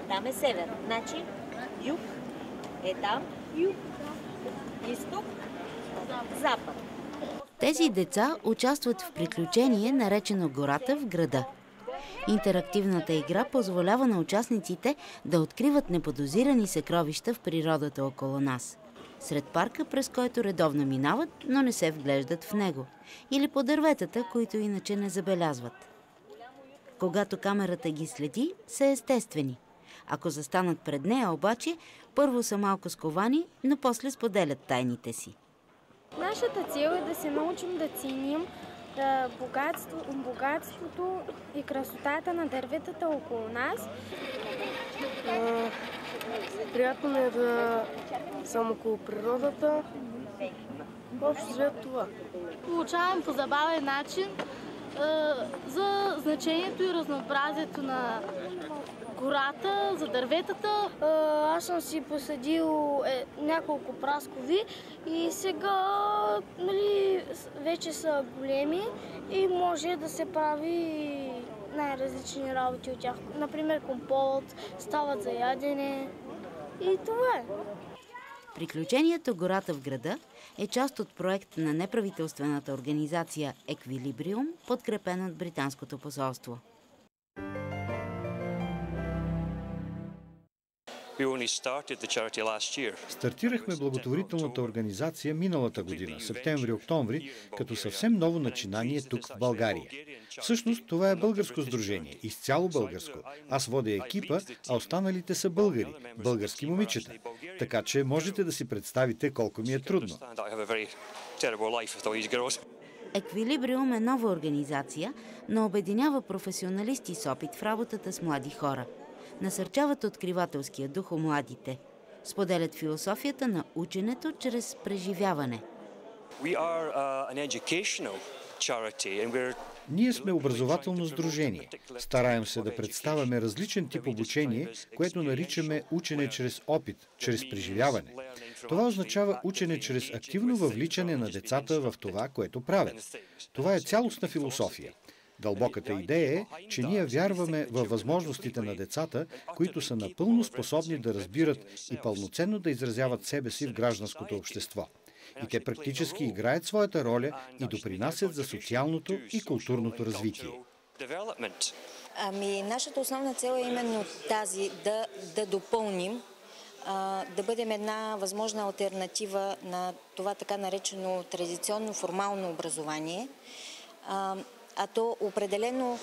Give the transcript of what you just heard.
Там е север, значи юг е там, юг, изток, запад. Тези деца участват в приключение, наречено Гората в града. Интерактивната игра позволява на участниците да откриват неподозирани съкровища в природата около нас. Сред парка, през който редовно минават, но не се вглеждат в него. Или по дърветата, които иначе не забелязват. Когато камерата ги следи, са естествени. Ако застанат пред нея обаче, първо са малко сковани, но после споделят тайните си. Нашата цел е да се научим да ценим богатството и красотата на дърветата около нас. Приятно е да съм около природата. Общо след това. Получавам по забавен начин за значението и разнообразието на гората, за дърветата. Аз съм си посадил няколко праскови и сега вече са големи и може да се прави най-различни работи от тях. Например, компот, стават за ядене и това е. Приключението Гората в града е част от проект на неправителствената организация Еквилибриум, подкрепен от Британското посолство. Стартирахме благотворителната организация миналата година, септември-октомври, като съвсем ново начинание тук в България. Всъщност това е българско сдружение, изцяло българско. Аз водя екипа, а останалите са българи, български момичета. Така че можете да си представите колко ми е трудно. Еквилибриум е нова организация, но обединява професионалисти с опит в работата с млади хора. Насърчават откривателския дух у младите. Споделят философията на ученето чрез преживяване. Ние сме образователно сдружение. Стараем се да представяме различен тип обучение, което наричаме учене чрез опит, чрез преживяване. Това означава учене чрез активно въвличане на децата в това, което правят. Това е цялостна философия. Дълбоката идея е, че ние вярваме във възможностите на децата, които са напълно способни да разбират и пълноценно да изразяват себе си в гражданското общество. И те практически играят своята роля и допринасят за социалното и културното развитие. Нашата основна цел е именно тази, да допълним, да бъдем една възможна алтернатива на това така наречено традиционно формално образование, а то определено